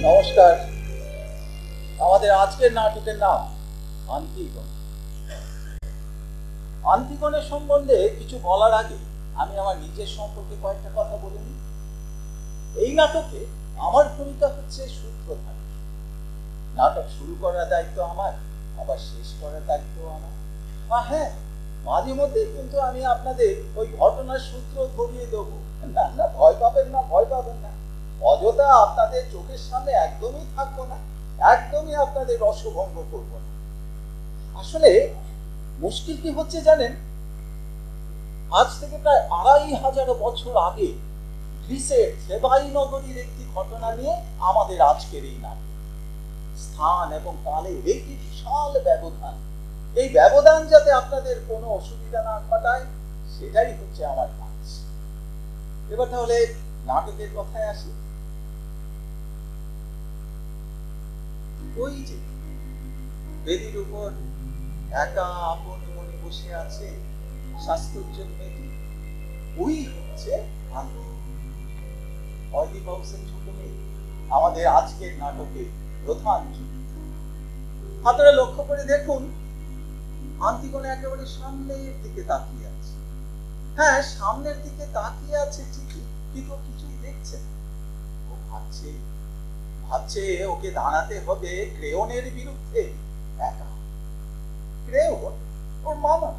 নমস্কার। আমাদের আজকের নাটকের নাম আন্তিগণ। আন্তিগণের সম্বন্ধে কিছু বলার আগে আমি আমার নিজের সম্পর্কে কয়েকটা কথা বলে নিই। এই নাটকে আমার ভূমিকা হচ্ছে সূত্রধার। নাটক শুরু করার দায়িত্ব আমার, আবার শেষ করার দায়িত্ব আমার। হ্যাঁ, মাঝে মধ্যে কিন্তু আমি আপনাদের ওই ঘটনার সূত্র ধরিয়ে দেবো। না, ভয় পাবেন না, ভয় পাবেন না। অযথা আপনাদের চোখের সামনে একদমই থাকবো না, একদমই আপনাদের রসভঙ্গ করবো না। আসলে মুশকিল কি হচ্ছে জানেন, আজ থেকে প্রায় 2500 বছর আগে গ্রিসের থেবাই নগরীর একটি ঘটনা নিয়ে আমাদের আজকের এই নাটক। স্থান এবং কালে একটি বিশাল ব্যবধান। এই ব্যবধান যাতে আপনাদের কোনো অসুবিধা না ঘটায়, সেটাই হচ্ছে আমার কাজ। এবার তাহলে নাটকের কথায় আসি। ওই যে বেদির উপর একা আপন মনে বসে আছে শাস্ত্রোজ্জ্বল মেয়েটি, ওই হচ্ছে অয়দীপ সেন ছোট মেয়ে, আমাদের আজকের নাটকের প্রধান চরিত্র। আপনারা লক্ষ্য করে দেখুন, আন্তিগণ একেবারে সামনের দিকে তাকিয়ে আছে। হ্যাঁ, সামনের দিকে তাকিয়ে আছে ঠিকই, কিন্তু কিছুই দেখছে না। ও ভাবছে ওকে দাঁড়াতে হবে ক্রেওনের বিরুদ্ধে একা। ক্রেওন ওর মামা,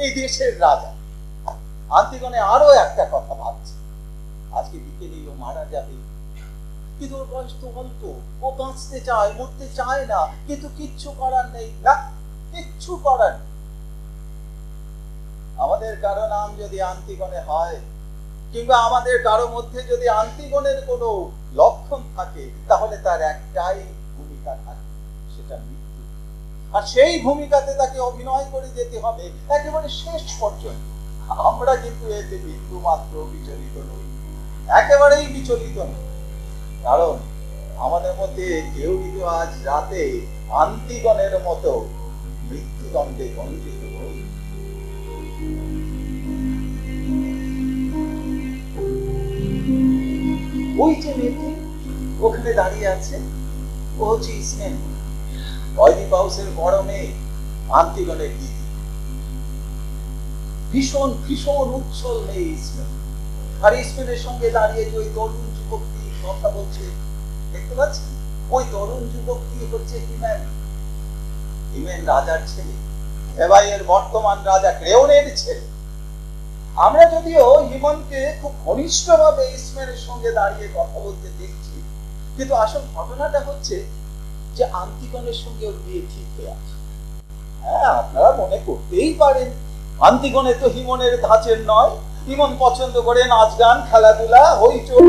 এই দেশের রাজা। আন্তিগণে আরো একটা কথা ভাবছে, আজকে বিকেলেই ও মারা যাবে। কিন্তু ওর বয়স তো অল্প, ও বাঁচতে চায়, মরতে চায় না, কিন্তু কিচ্ছু করার নেই। না, কিচ্ছু করার নেই। আমাদের কারো নাম যদি আন্তিগণে হয়, কিংবা আমাদের কারো মধ্যে যদি আন্তিগণের কোনো লক্ষণ থাকে, তাহলে তার একটাই ভূমিকা থাকে, সেটা মৃত্যু। আর সেই ভূমিকাতে তাকে অভিনয় করে যেতে হবে একেবারে শেষ পর্যন্ত। আমরা কিন্তু এতে বিন্দু মাত্র বিচলিত নই, একেবারেই বিচলিত নই। কারণ আমাদের মধ্যে কেউ কিন্তু আজ রাতে আন্তিগণের মতো মৃত্যুদণ্ডে দণ্ডিত হই। ওই যে মেয়েটি ওখানে দাঁড়িয়ে আছে, ও হচ্ছে ইসমেন, অয়দীপ হাউসের বড় মেয়ে, আন্তিগণের দিদি। ভীষণ ভীষণ উচ্ছল মেয়ে ইসমেন। আর ইসমেনের সঙ্গে দাঁড়িয়ে যে ওই তরুণ যুবকটি কথা বলছে, দেখতে পাচ্ছেন? ওই তরুণ যুবকটি হচ্ছে হিমেন। হিমেন রাজার ছেলে, থেবাইয়ের বর্তমান রাজা ক্রেওনের ছেলে। আমরা যদিও হিমনকে খুব ঘনিষ্ঠভাবে ইসমেনের সঙ্গে দাঁড়িয়ে কথা বলতে দেখছি, কিন্তু আসল ঘটনাটা হচ্ছে যে আন্তিগণের সঙ্গে ওর বিয়ে ঠিক হয়ে আছে। হ্যাঁ, আপনারা মনে করতেই পারেন আন্তিগণে তো হিমনের ধাঁচের নয়। হিমন পছন্দ করে নাচ গান, খেলাধুলা, হইচই।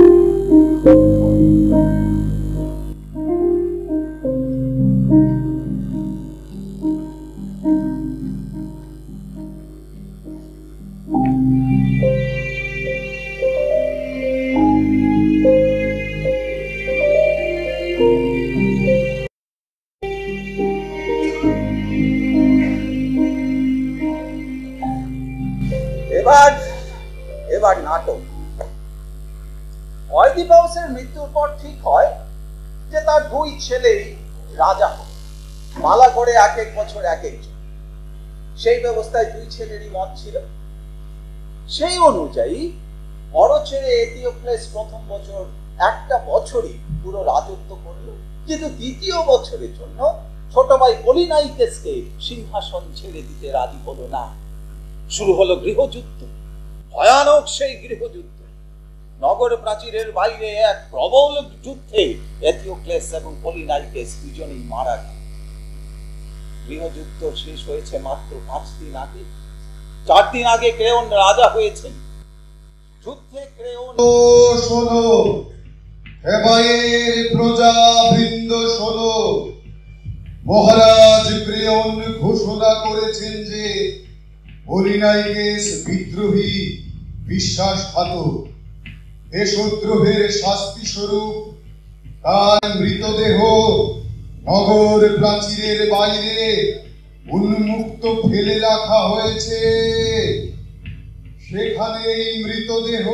এবার নাটক। অয়দীপ হাউসের মৃত্যুর পর ঠিক হয় যে তার দুই ছেলেই রাজা হোক, মালা করে এক এক বছর এক একজন। সেই ব্যবস্থায় দুই ছেলেরই মত ছিল। সেই অনুযায়ী বড় ছেলে এথিওক্লেস প্রথম বছর একটা বছরই পুরো রাজত্ব করল, কিন্তু দ্বিতীয় বছরের জন্য ছোট ভাই পলিনাইকেসকে সিংহাসন ছেড়ে দিতে রাজি হলো না। শুরু হলো গৃহযুদ্ধ, ভয়ানক সেই গৃহযুদ্ধ। নগর প্রাচীরের বাইরে এক প্রবল যুদ্ধে এথিওক্লেস এবং পলিনাইকেস দুজনেই মারা গেল। গৃহযুদ্ধ শেষ হয়েছে মাত্র 5 দিন আগে। 4 দিন আগে ক্রেওন রাজা হয়েছেন। যুদ্ধে ক্রেওন শোনো, হেবায়ের প্রজাবৃন্দ শোনো, মহারাজ ক্রেওন ঘোষণা করেছেন যে পলিনাইকেস বিদ্রোহী, বিশ্বাসঘাতক। দেশদ্রোহের শাস্তি স্বরূপ তার মৃতদেহ নগর প্রাচীরের বাইরে উন্মুক্ত ফেলে রাখা হয়েছে। সেখানে এই মৃতদেহ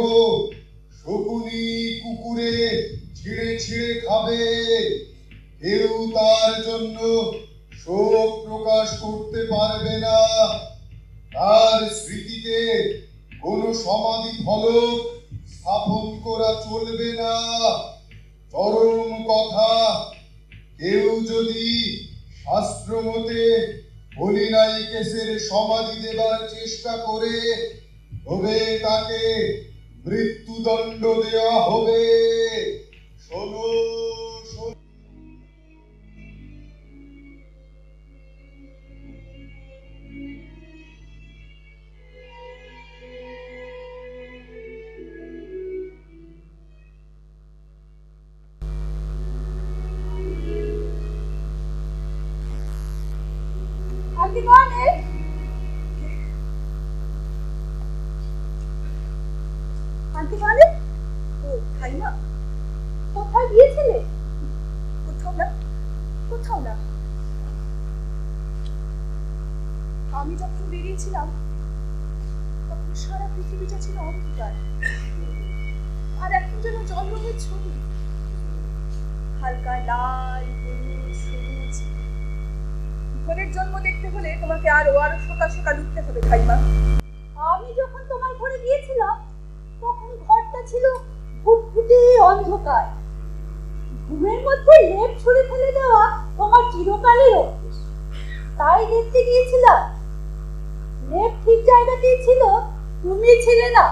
শকুনি কুকুরে ছিঁড়ে ছিঁড়ে খাবে। কেউ তার জন্য শোক প্রকাশ করতে পারবে না। তার স্মৃতিতে কোনো সমাধি ফলক স্থাপন করা চলবে না। চরম কথা, কেউ যদি শাস্ত্রমতে পলিনাইকেসের সমাধি দেবার চেষ্টা করে তবে তাকে মৃত্যুদণ্ড দেওয়া হবে। শোনো, কোথায় গিয়েছিলে? কোথাও না। আমি যখন বেরিয়েছিলাম তখন সারা পৃথিবীটা ছিল অন্ধকার, আর এখন যেন জল রঙের ছবি, হালকা লাল, হলুদ, সবুজ। ভোরের জন্ম দেখতে হলে তোমাকে আরো সকাল সকাল উঠতে হবে খাইমা। আমি যখন তোমার ঘরে গিয়েছিলাম তখন ঘরটা ছিল ফুটফুটে অন্ধকার। ঘুমের মধ্যে লেপ ছুঁড়ে ফেলে দেওয়া তোমার চিরকালের অভ্যাস। তাই দেখতে গিয়েছিলাম। লেপ ঠিক জায়গাতেই ছিল, তুমি ছিলে না।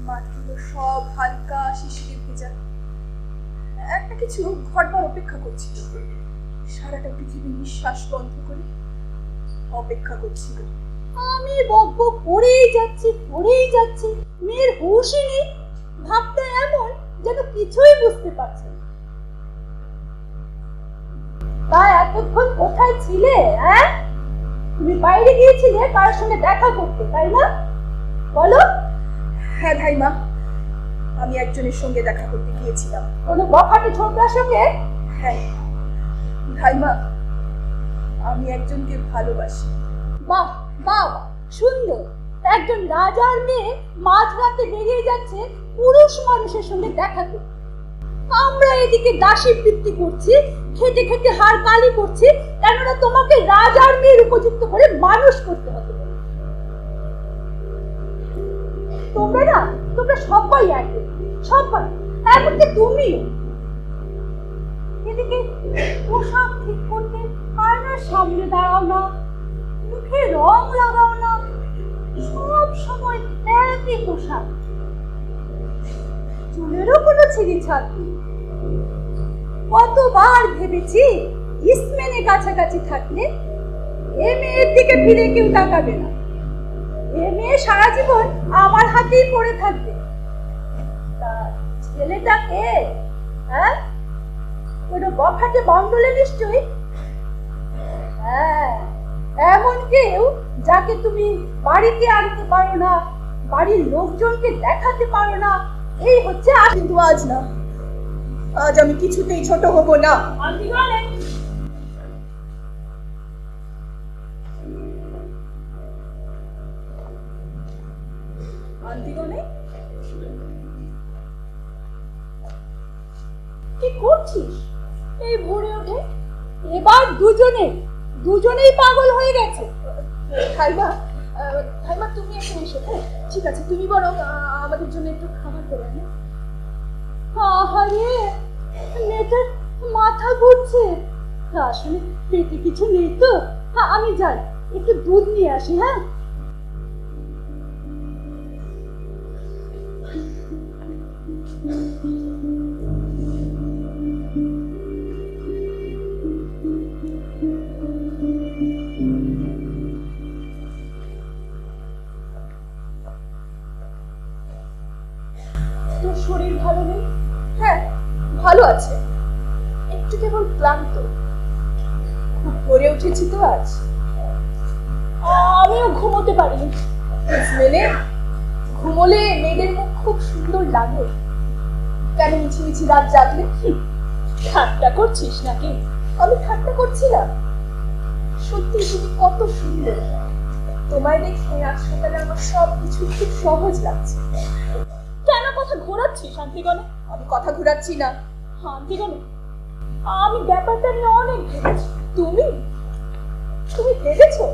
মাটিগুলো সব হালকা শিশিরে ভেজা। একটা কিছু ঘটবার অপেক্ষা করছিল। সারাটা পৃথিবী নিঃশ্বাস বন্ধ করে অপেক্ষা করছিল। আমি বকবক করেই যাচ্ছি, মেয়ের হুঁশই নেই। ভাবটা এমন যেন কিছুই বুঝতে পারছে না। তা এতক্ষণ কোথায় ছিলে? তুমি বাইরে গিয়েছিলে কার সঙ্গে দেখা করতে, তাই না? বলো। হ্যাঁ ধাইমা, আমি একজনের সঙ্গে দেখা করতে গিয়েছিলাম। কোনো বখাটে ছোটটার সঙ্গে? হ্যাঁ ধাইমা, আমি একজনকে ভালোবাসি। বাহ বাহ, সুন্দর। একজন রাজার মেয়ে মাঝরাতে বেরিয়ে যাচ্ছে পুরুষ মানুষের সঙ্গে দেখা করতে। আমরা এদিকে দাসী বৃত্তি করছি, খেটে খেটে হাড় কালি করছি, কেননা তোমাকে রাজার মেয়ের উপযুক্ত করে মানুষ করতে হবে। তোমরা সবাই একই, সবাই, এমনকি তুমিও। এদিকে পোশাক ঠিক করতে আয়নার সামনে দাঁড়াও না, মুখে রং লাগাও না, সব সময় একই পোশাক, চুলেরও কোনো ছিঁড়ি ছাড় নেই। কতবার ভেবেছি ইসমেনে কাছাকাছি থাকলে এ মেয়ের দিকে ফিরে কেউ তাকাবে না, এ মেয়ে সারা জীবন আমার হাতেই পড়ে থাকবে। তা ছেলেটা কে? কোনো বখাটে বাউন্ডলে নিশ্চয়ই। হ্যাঁ, এমন কেউ যাকে তুমি বাড়িতে আনতে পারো না, বাড়ির লোকজনকে দেখাতে পারো না। এই হচ্ছে। কিন্তু আজ না, আজ আমি কিছুতেই ছোট হব না। আন্টিগণে, কি করছিস? এই ভোরে ওঠে, এবার দুজনেই পাগল হয়ে গেছে। খাইমা, খাইমা তুমি এখন এসো। ঠিক আছে, তুমি বরং আমাদের জন্য একটু খাবার করে আনো। আহারে, মেয়েটার মাথা ঘুরছে। আসলে পেটে কিছু নেই তো। আমি যাই, একটু দুধ নিয়ে আসি। হ্যাঁ, তোর শরীর ভালো নেই? হ্যাঁ, ভালো আছে, একটু কেবল ক্লান্ত। খুব ভোরে উঠেছি তো আজ। আমিও ঘুমোতে পারিনি। মেনে, ঘুমোলে মেয়েদের মুখ খুব সুন্দর লাগে। কেন মিছিমিছি রাত জাগলে? ঠাট্টা করছিস নাকি? আমি ঠাট্টা করছি না, সত্যি তুমি কত সুন্দর। তোমায় দেখে আজ সকালে আমার সবকিছু খুব সহজ লাগছে। কেন কথা ঘোরাচ্ছিস শান্তিগণে? আমি কথা ঘোরাচ্ছি না শান্তিগণে, আমি ব্যাপারটা নিয়ে অনেক ভেবেছি। তুমি ভেবেছো?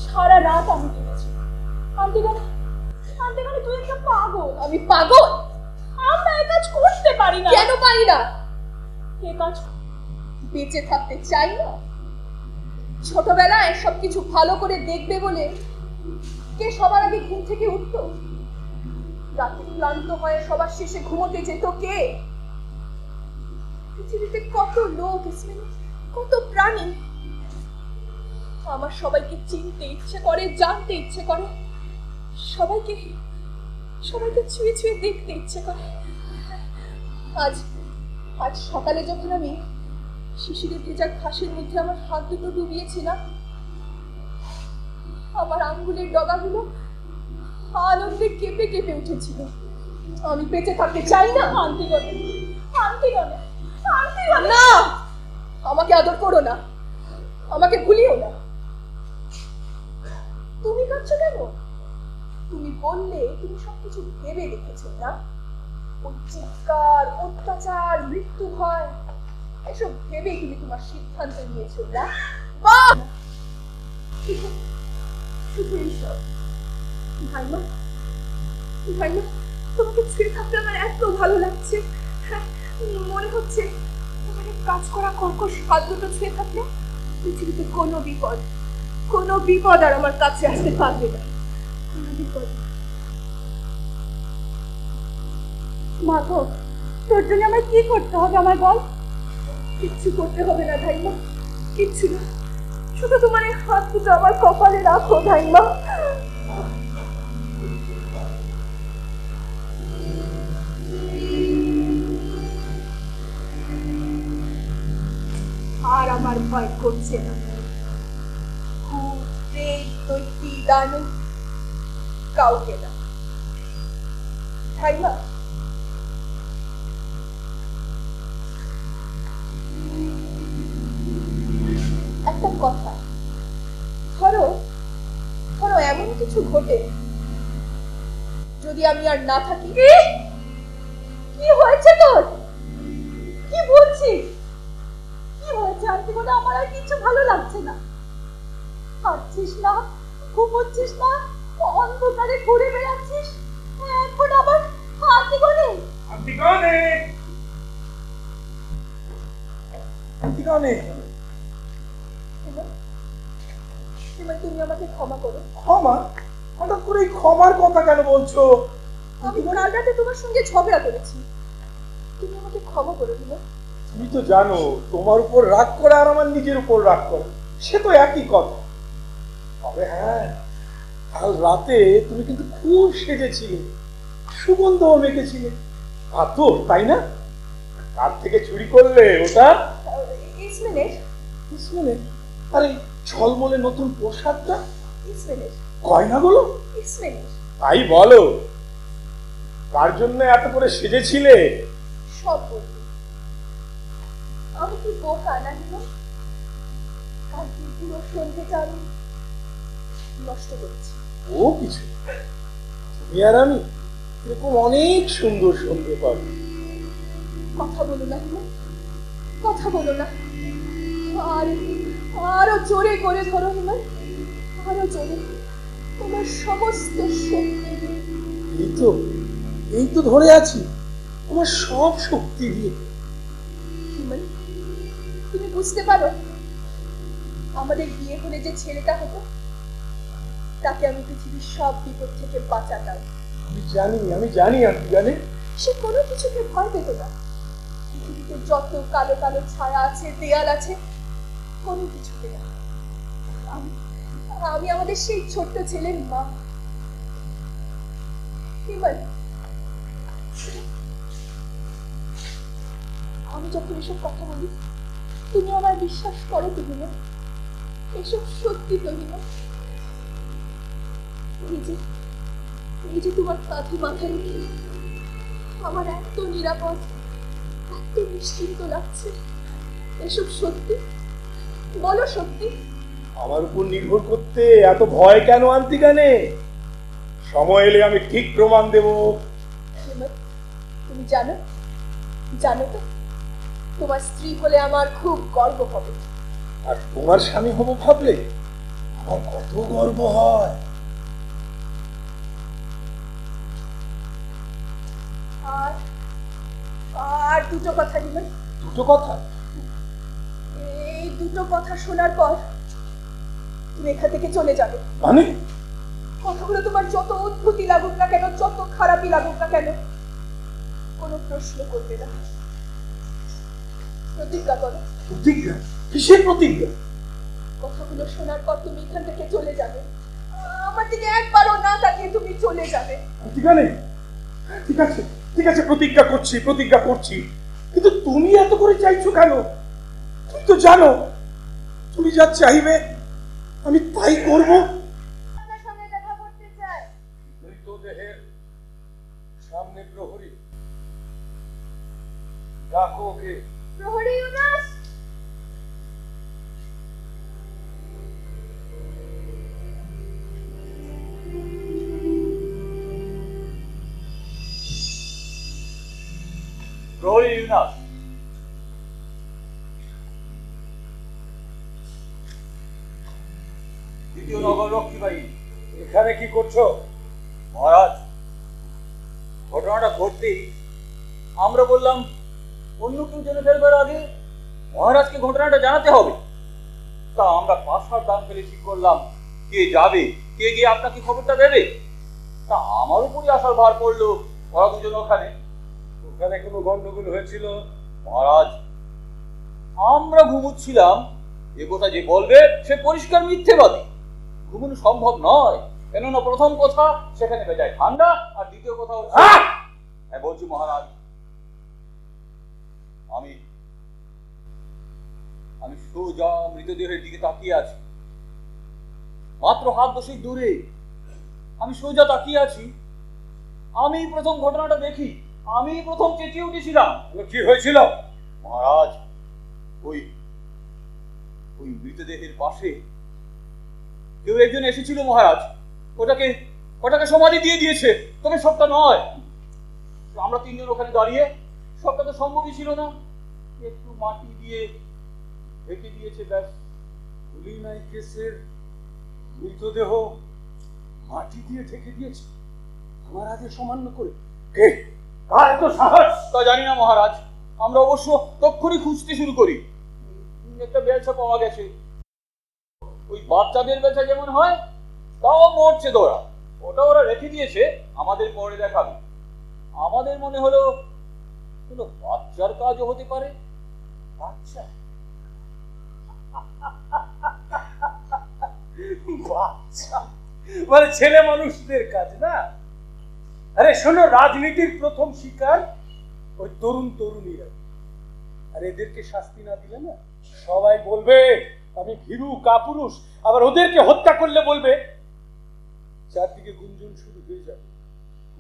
সারা রাত আমি ভেবেছি। শান্তিগণে, শান্তিগণে তুই একটা পাগল। আমি পাগল? আমরা এ কাজ করতে পারি না। কেন পারি না? এ কাজ বেঁচে থাকতে চাই না। ছোটবেলায় সবকিছু ভালো করে দেখবে বলে কে সবার আগে ঘুম থেকে উঠতো? রাতে ক্লান্ত হয়ে সবার শেষে ঘুমোতে যেত কে? পৃথিবীতে কত লোক, কত প্রাণী। আমার সবাইকে চিনতে ইচ্ছে করে, জানতে ইচ্ছে করে, সবাইকে ছুঁয়ে ছুঁয়ে দেখতে ইচ্ছে করে। আজ সকালে যখন আমি শিশিরে ভেজা ঘাসের মধ্যে আমার হাত দুটো ডুবিয়েছিলাম, আমার আঙ্গুলের ডগাগুলো আনন্দে কেঁপে কেঁপে উঠেছিল। আমি বেঁচে থাকতে চাই না। শান্তিগণে, শান্তিগণে, শান্তিগণে, না, আমাকে আদর করো না, আমাকে ভুলিও না। তুমি কাঁদছো কেন? তুমি বললে তুমি সবকিছু ভেবে দেখেছো না? ওই চিৎকার, অত্যাচার, মৃত্যু ভয়, এসব ভেবেই তুমি তোমার সিদ্ধান্ত নিয়েছো না? বাহ, শুধু এইসব। ভাইমা, ভাইমা, তোমাকে ছুঁয়ে থাকতে আমার এত ভালো লাগছে। মনে হচ্ছে তোমার কাজ করা কর্কশ হাত দুটো ছুঁয়ে থাকলে পৃথিবীতে কোনো বিপদ আর আমার কাছে আসতে পারবে না। কোনো বিপদ। মা গো, তোর জন্য আমার কি করতে হবে আমায় বল? কিচ্ছু করতে হবে না ধাইমা, কিচ্ছু না। শুধু তোমার এই হাত দুটো আমার কপালে রাখো ধাইমা। আর আমার ভয় করছে না। ভূত, প্রেত, দৈত্যী, দানব, কাউকে না। ধাইমা, একটা কথা, ধরো এমন কিছু ঘটে যদি আমি আর না থাকি। কি হয়েছে তোর? কি বলছিস? কি হয়েছে? আন্টি বলে আমার আর কিছু ভালো লাগছে না। খাচ্ছিস না, ঘুমোচ্ছিস না, অন্ধকারে ঘুরে বেড়াচ্ছিস, এখন আবার আন্টিগণে। তুমি আমাকে ক্ষমা করো। ক্ষমা? হঠাৎ করে এই ক্ষমার কথা কেন বলছো? আমি কাল রাতে তোমার সঙ্গে ঝগড়া করেছি, তুমি আমাকে ক্ষমা করে দিলে। তুমি তো জানো তোমার উপর রাগ করে আর আমার নিজের উপর রাগ করে সে তো একই কথা। তবে হ্যাঁ, কাল রাতে তুমি কিন্তু খুব সেজেছিলে, সুগন্ধও মেখেছিলে। আতর, তাই না? কার থেকে চুরি করলে ওটা? ইসমেনের। আরে ঝলমলে নতুন পোশাকটা, গয়নাগুলো, তাই বলো। কার জন্য এত করে সেজেছিলে? সব বলবো। আমি কি বোকা নাকি? কালকে পুরো সন্ধ্যেটা আমি নষ্ট করছি। ও কিছু, তুমি আর আমি এরকম অনেক সুন্দর সন্ধ্যে পাবো। কথা বলো না, কথা বলো না, আর আরো জোরে করে ধরো হিমাল, আরো জোরে, তোমার সমস্ত শক্তি দিয়ে। এই তো ধরে আছি আমার সব শক্তি দিয়ে। হিমাল, তুমি বুঝতে পারো আমাদের বিয়ে হলে যে ছেলেটা হতো, তাকে আমি পৃথিবীর সব বিপদ থেকে বাঁচাতাম। আমি জানি আন্তিগানে। সে কোনো কিছুকে ভয় পেত না। পৃথিবীতে যত কালো কালো ছায়া আছে, দেয়াল আছে, কোনো কিছুকে না। আমি আমাদের সেই ছোট্ট ছেলের মা। হিমাল, আমি যখন এসব কথা বলি তুমি আমার বিশ্বাস করো তো হিমাল? এসব সত্যি তো হিমাল? এই যে তোমার কাঁধে মাথা রেখে আমার এত নিরাপদ, এত নিশ্চিন্ত লাগছে, এসব সত্যি? বলো সত্যি? আমার উপর নির্ভর করতে এত ভয় কেন আন্তিগানে? সময় এলে আমি ঠিক প্রমাণ দেব। তুমি জানো তো তোমার স্ত্রী হলে আমার খুব গর্ব হবে। আর তোমার স্বামী হবো ভাবলে আমার কত গর্ব হয়। আর দুটো কথা হিমাল। দুটো কথা? এই দুটো কথা শোনার পর তুমি এখান থেকে চলে যাবে। মানে? কথাগুলো তোমার যত অদ্ভুতই লাগুক না কেন, যত খারাপই লাগুক না কেন, কোনো প্রশ্ন করবে না। প্রতিজ্ঞা করো। প্রতিজ্ঞা? কিসের প্রতিজ্ঞা? কথাগুলো শোনার পর তুমি এখান থেকে চলে যাবে। আমার দিকে একবারও না তাকিয়ে তুমি চলে যাবে। আন্তিগানে, ঠিক আছে প্রতিজ্ঞা করছি, কিন্তু তুমি এত করে চাইছো কেন? তুমি তো জানো তুমি যা চাইবে আমি তাই করব। আপনার সঙ্গে দেখা করতে চাই। মৃতদেহের সামনে প্রহরী, ডাকো ওকে। প্রহরী ইউনাস। প্রহরী ইউনাস। দ্বিতীয় নগর রক্ষী বাহিনী। এখানে কি করছো? মহারাজ, ঘটনাটা ঘটতেই আমরা বললাম অন্য কেউ জেনে ফেলবার আগে মহারাজকে ঘটনাটা জানাতে হবে। তা আমরা 5-7 দান ফেলে ঠিক করলাম কে যাবে, কে গিয়ে আপনাকে খবরটা দেবে। তা আমার উপরই আসার ভার পড়লো। ওরা দুজন ওখানে কোনো গন্ডগোল হয়েছিল? মহারাজ, আমরা ঘুমুচ্ছিলাম, এ কথা যে বলবে সে পরিষ্কার মিথ্যেবাদী। ঘুমানো সম্ভব নয়, কেননা প্রথম কথা সেখানে বেজায় ঠান্ডা, আর দ্বিতীয় কথা হচ্ছে হ্যাঁ বলছি মহারাজ, আমি সোজা মৃতদেহের দিকে তাকিয়ে আছি, মাত্র হাত দশেক দূরে। আমি সোজা তাকিয়ে আছি, আমি প্রথম ঘটনাটা দেখি, আমি প্রথম চেঁচিয়ে উঠেছিলাম। কি হয়েছিল? মহারাজ, ওই মৃতদেহের পাশে কেউ একজন এসেছিল মহারাজ, ওটাকে সমাধি দিয়ে দিয়েছে, তবে সবটা নয়। আমরা 3 জন ওখানে দাঁড়িয়ে, সবটা তো সম্ভবই ছিল না, একটু মাটি দিয়ে ঢেকে দিয়েছে ব্যাস। গুলি নাইকেসের মৃতদেহ মাটি দিয়ে ঢেকে দিয়েছে আমার আগে সামান্য করে। কে? কার এত সাহস? তা জানি না মহারাজ, আমরা অবশ্য তক্ষুনি খুঁজতে শুরু করি। একটা বেলচা পাওয়া গেছে, ওই বাচ্চাদের বেলচা যেমন হয়, তাও মরছে দোরা, ওটা ওরা রেখে দিয়েছে আমাদের পরে দেখাবে। আমাদের মনে হলো কোনো বাচ্চার কাজও হতে পারে। বাচ্চা? বাচ্চা মানে ছেলে মানুষদের কাজ না? আরে শোনো, রাজনীতির প্রথম শিকার ওই তরুণীরা। আর এদেরকে শাস্তি না দিলে না সবাই বলবে আমি ভীরু কাপুরুষ, আবার ওদেরকে হত্যা করলে বলবে, চারদিকে গুঞ্জন শুরু হয়ে যাবে,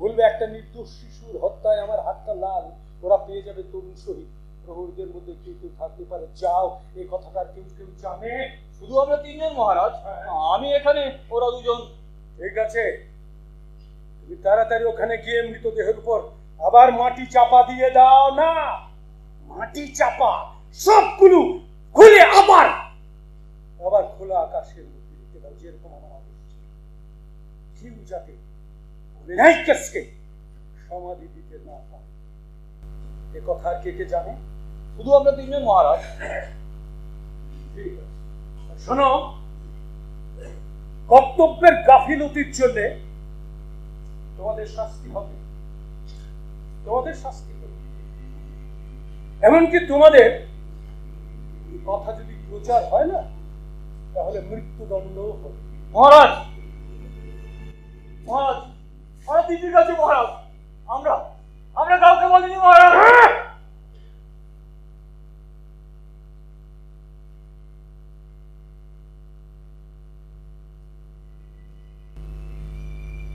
বলবে একটা নির্দোষ শিশুর হত্যায় আমার হাতটা লাল, ওরা পেয়ে যাবে তরুণ শহীদ। প্রহরীদের মধ্যে কেউ থাকতে পারে, যাও এই কথাটা কেউ জানে? শুধু আমরা 3 জন মহারাজ, আমি এখানে, ওরা 2 জন। ঠিক আছে, তুমি তাড়াতাড়ি ওখানে গিয়ে মৃতদেহের উপর আবার মাটি চাপা দিয়ে দাও। না, মাটি চাপা সবগুলো খুলে আবার আবার খোলা আকাশের মধ্যে দিতে দাও, যেরকম আমার আদেশ ছিল। কেউ যাতে অভিনায়ককে সমাধি দিতে না পারে। এ কথা আর কে কে জানে? শুধু আমরা তিনজন মহারাজ। ঠিক আছে, শোনো, কর্তব্যের গাফিলতির জন্য তোমাদের শাস্তি হবে, তোমাদের শাস্তি হবে। এমনকি তোমাদের কথা যদি প্রচার হয় না, তাহলে মৃত্যুদণ্ডও হবে। মহারাজ, মহারাজ, আমরা দিদির কাছে মহারাজ, আমরা আমরা কাউকে বলিনি মহারাজ।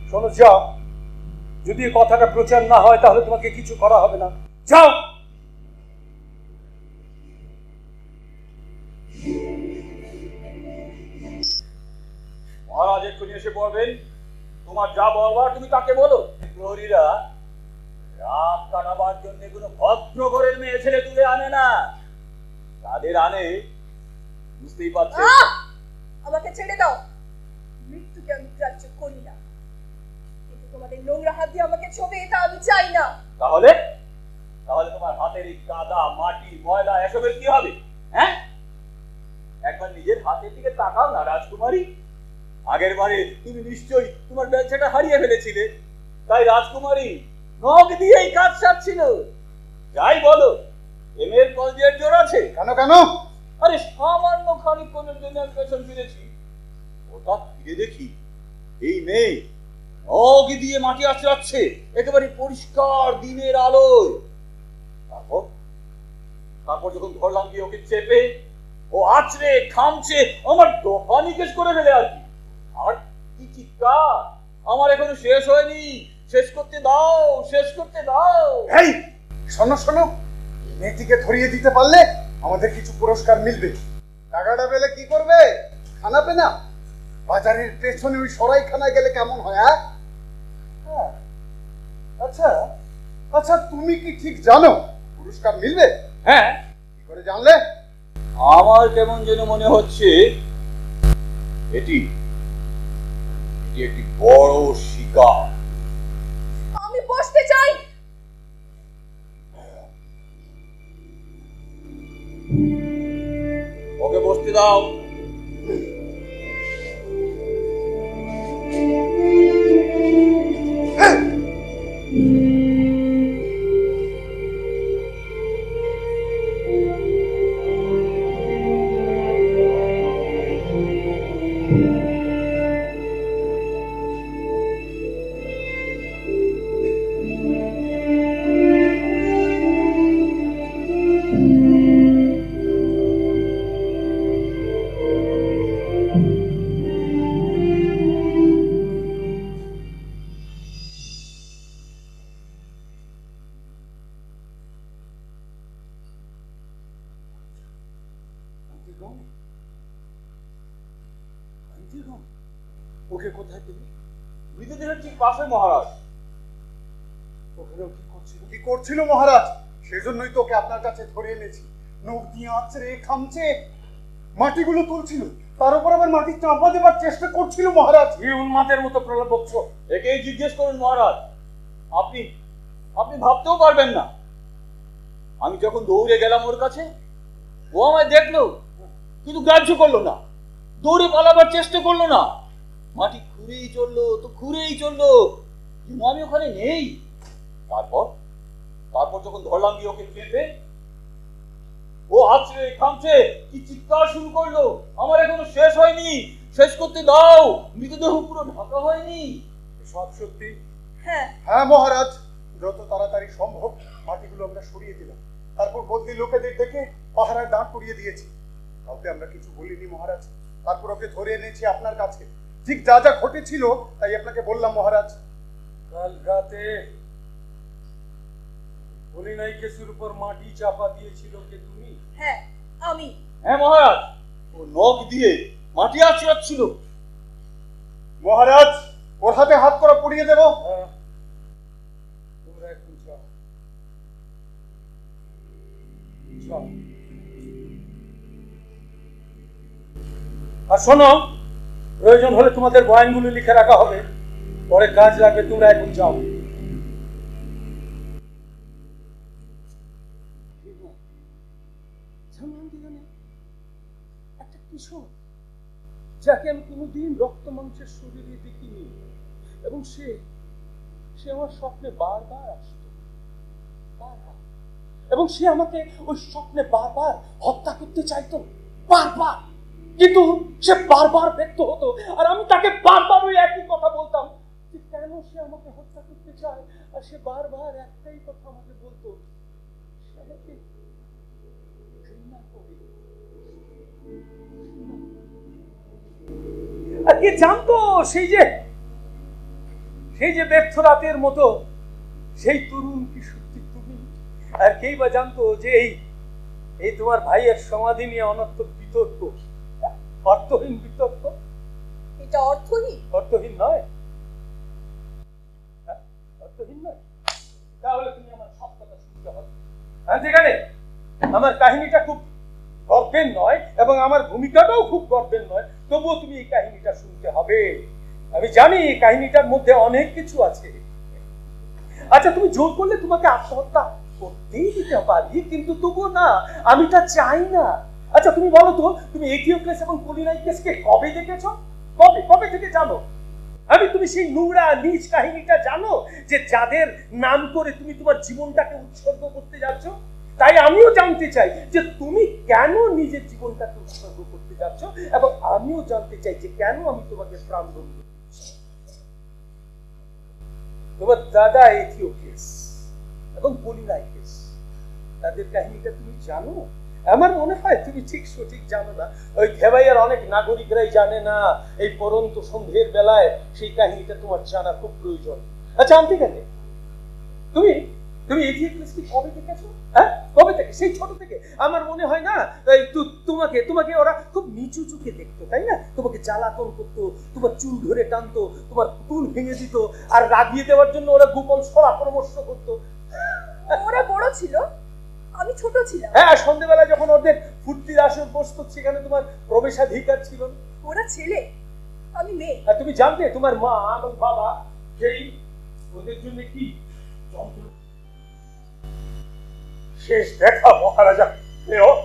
শোনো, যাও, যদি এই কথাটা প্রচার না হয় তাহলে তোমাকে কিছু করা হবে না। যাও। মহারাজ এক্ষুনি এসে পড়বেন, তোমার যা বলবার তুমি তাকে বলো। প্রহরীরা রাত কাটাবার জন্য কোনো ভদ্র ঘরের মেয়ে ছেলে তুলে আনে না, তাদের আনে, বুঝতেই পারছেন। আমাকে ছেড়ে দাও, মৃত্যুকে আমি গ্রাহ্য করি না, কিন্তু তোমাদের নোংরা হাত দিয়ে আমাকে ছোবে এটা আমি চাই না। তাহলে তাহলে তোমার হাতের এই কাদা, মাটি, ময়লা এসবের কি হবে? হ্যাঁ, একবার নিজের হাতের দিকে তাকাও না রাজকুমারী। আগের বারে তুমি নিশ্চয়ই তোমার ব্যবসাটা হারিয়ে ফেলেছিলে, তাই রাজকুমারী নখ দিয়ে এই কাজ সারছিল। যাই বলো, এমের কলজের জোর আছে। কেন কেন? আরে সামান্য খানিকক্ষণের জন্য আমি পেছন ফিরেছি, হঠাৎ ফিরে দেখি এই মেয়ে নখ দিয়ে মাটি আঁচড়াচ্ছে একেবারে পরিষ্কার দিনের আলোয়। তারপর তারপর যখন ধরলাম গিয়ে ওকে চেপে, ও আছড়ে খামছে আমার দফা নিকেশ করে ফেলে আর কি। আর কি চিৎকার! আমার এখনো শেষ হয়নি, শেষ করতে দাও, শেষ করতে দাও। এই শোনো শোনো, মেয়েটিকে ধরিয়ে দিতে পারলে আমাদের কিছু পুরস্কার মিলবে। টাকাটা পেলে কি করবে? খানা পেনা? বাজারের পেছনে ওই সরাইখানায় গেলে কেমন হয়? হ্যাঁ, আচ্ছা আচ্ছা, তুমি কি ঠিক জানো পুরস্কার মিলবে? হ্যাঁ, কি করে জানলে? আমার কেমন যেন মনে হচ্ছে এটি এটি একটি বড় শিকার। আমি বসতে চাই। ওকে বসতে দাও। ওকে কোথায় পেলে? মৃতদেহের ঠিক পাশে মহারাজ। ওখানেও কি করছিল? কি করছিল মহারাজ? সেজন্যই তো ওকে আপনার কাছে ধরে এনেছি। নখ দিয়ে আঁচড়ে খামচে মাটিগুলো তুলছিল, তার উপর আবার মাটি চাপা দেবার চেষ্টা করছিল মহারাজ। কি উন্মাদের মতো প্রলাপ বকছো? একেই জিজ্ঞেস করুন মহারাজ, আপনি আপনি ভাবতেও পারবেন না। আমি যখন দৌড়ে গেলাম ওর কাছে, ও আমায় দেখলো কিন্তু গ্রাহ্য করলো না, দৌড়ে পালাবার চেষ্টা করলো না, মাটি খুঁড়েই চললো তো খুঁড়েই চললো, কিন্তু আমি ওখানে নেই। তারপর তারপর যখন ধরলাম গিয়ে ওকে চেপে, ও আছড়ে খামছে কি চিৎকার শুরু করলো। আমার এখনো শেষ হয়নি, শেষ করতে দাও, মৃতদেহ পুরো ঢাকা হয়নি। সব সত্যি? হ্যাঁ, হ্যাঁ মহারাজ, যত তাড়াতাড়ি সম্ভব মাটিগুলো আমরা সরিয়ে দিলাম, তারপর বদলি লোকেদের ডেকে পাহারায় দাঁড় করিয়ে দিয়েছি। কাউকে আমরা কিছু বলিনি মহারাজ। তারপর ওকে ধরে এনেছি আপনার কাছে। ঠিক যা যা ঘটেছিল তাই আপনাকে বললাম মহারাজ। কাল রাতে হরিনাই কেসের উপর মাটি চাপা দিয়েছিল কে? তুমি? হ্যাঁ আমি। হ্যাঁ মহারাজ, ও নখ দিয়ে মাটি আঁচড়াচ্ছিল। মহারাজ, ওর হাতে হাত করা পড়িয়ে দেব। হ্যাঁ, তোমরা এখন যাও। যাও। আর শোনো, প্রয়োজন হলে তোমাদের বয়ানগুলো লিখে রাখা হবে, পরে কাজ লাগবে, তোমরা এখন যাও। একটা কিশোর যাকে আমি কোনোদিন রক্ত মাংসের শরীরে দেখিনি, এবং সে আমার স্বপ্নে বারবার আসতো, এবং সে আমাকে ওই স্বপ্নে বারবার হত্যা করতে চাইতো, বারবার। কিন্তু সে বারবার ব্যর্থ হতো, আর আমি তাকে বারবার ওই একই কথা বলতাম যে কেন সে আমাকে হত্যা করতে চায়, আর সে বারবার একটাই কথা আমাকে বলতো, সে আমাকে ঘৃণা করে। আর কে জানতো সেই যে ব্যর্থ রাতের মতো সেই তরুণ কিশোরটি তুমি, আর কেই বা জানতো যে এই তোমার ভাইয়ের সমাধি নিয়ে অনর্থক বিতর্ক, অর্থহীন বিতর্ক। এটা অর্থহীন? অর্থহীন নয়, অর্থহীন নয়। তাহলে তুমি আমার সব কথা শুনতে হবে। যেখানে আমার কাহিনীটা খুব গর্বের নয় এবং আমার ভূমিকাটাও খুব গর্বের নয়, তবুও তুমি এই কাহিনীটা শুনতে হবে। আমি জানি এই কাহিনীটার মধ্যে অনেক কিছু আছে। আচ্ছা, তুমি জোর করলে তোমাকে আত্মহত্যা করতেই দিতে পারি, কিন্তু তবুও না, আমি তা চাই না। আচ্ছা তুমি বলো তো, তুমি এথিওক্লেস এবং পলিনাইকেসকে কবে দেখেছো? কবে থেকে জানো? তুমি সেই নোংরা নিজ কাহিনীটা জানো যে যাদের নাম করে তুমি তোমার জীবনটাকে উৎসর্গ করতে যাচ্ছ? তাই আমিও জানতে চাই যে তুমি কেন নিজের জীবনটাকে উৎসর্গ করতে যাচ্ছ, এবং আমিও জানতে চাই যে কেন আমি তোমাকে প্রাণ বন্ধ। তোমার দাদা এথিওক্লেস এবং পলিনাইকেস, তাদের কাহিনীটা তুমি জানো? আমার মনে হয় তুমি ঠিক সঠিক জানো না। ওই ঘেবাইয়ের অনেক নাগরিকরাই জানে না। এই পরন্ত সন্ধ্যের বেলায় সেই কাহিনীটা তোমার জানা খুব প্রয়োজন। আচ্ছা আন্টি, কেন তুমি এথিওক্লেসকে কবে দেখেছো? কবে থেকে? সেই ছোট থেকে? আমার মনে হয় না তোমাকে ওরা খুব নিচু চোখে দেখতো, তাই না? তোমাকে জ্বালাতন করতো, তোমার চুল ধরে টানতো, তোমার চুল ভেঙে দিত, আর রাগিয়ে দেওয়ার জন্য ওরা গোপন সরা পরামর্শ করতো। ওরা বড় ছিল, আমি ছোট ছিলাম। হ্যাঁ, সন্ধ্যেবেলা যখন ওদের ফুর্তির আসর বসতো, সেখানে তোমার প্রবেশাধিকার ছিল। ওরা ছেলে, আমি মেয়ে। আর তুমি জানতে তোমার মা এবং বাবা সেই ওদের জন্য কি যন্ত্রণা। শেষ দেখা মহারাজা। হেমন,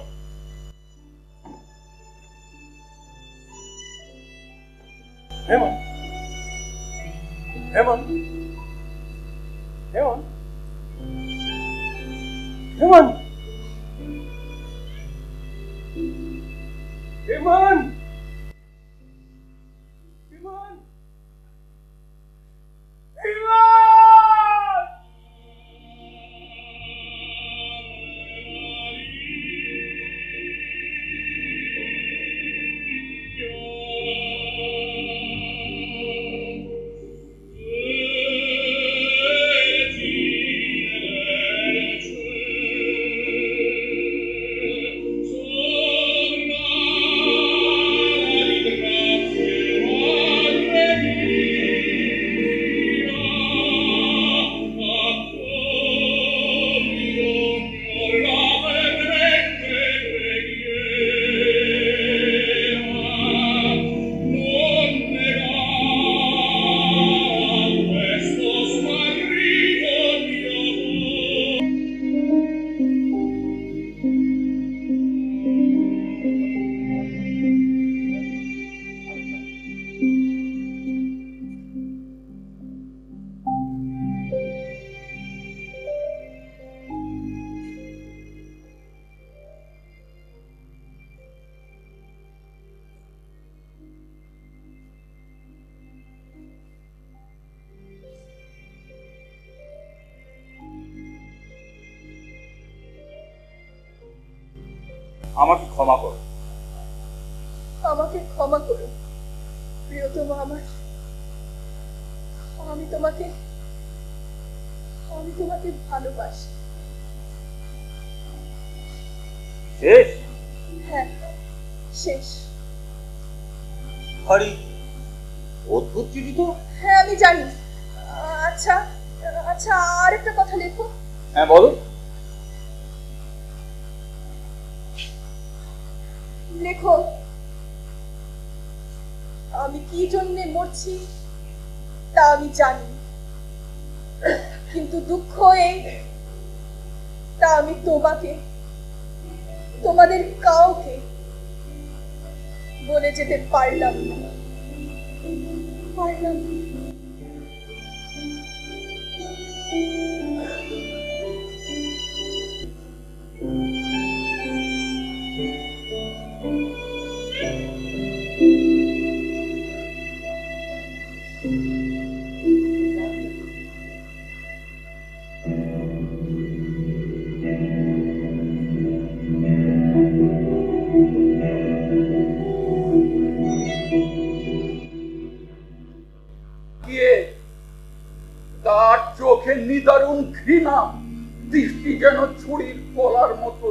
হেমন, হেমন, হেমন, হেমন, হেমন, হেমন। আমাকে ক্ষমা করো। আমাকে ক্ষমা করো প্রিয়তমা আমার। আমি তোমাকে ভালোবাসি। শেষ? হ্যাঁ, শেষ। আরে অদ্ভুত চিঠি তো। হ্যাঁ আমি জানি। আচ্ছা আচ্ছা, আর একটা কথা লেখো। হ্যাঁ বলো। লেখো, কি জন্যে মরছি তা আমি জানি, কিন্তু দুঃখ এই তা আমি তোমাকে, তোমাদের কাউকে বলে যেতে পারলাম না। পারলাম না। তার চোখে নিদারুণ ঘৃণা, দৃষ্টি যেন ছুরির কলার মতো।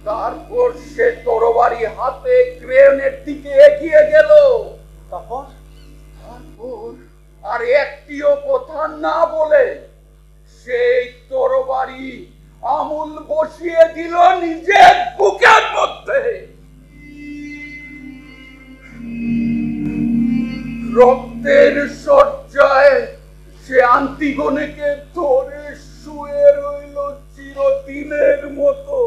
তারপর সে তরবারি হাতে ক্রেনের দিকে এগিয়ে গেল। তারপর আর একটিও কথা না বলে সেই তরবারি আমূল বসিয়ে দিল নিজের বুকের মধ্যে। রক্তের শয্যায় সে আন্তিগোনেকে ধরে শুয়ে রইল চিরদিনের মতো।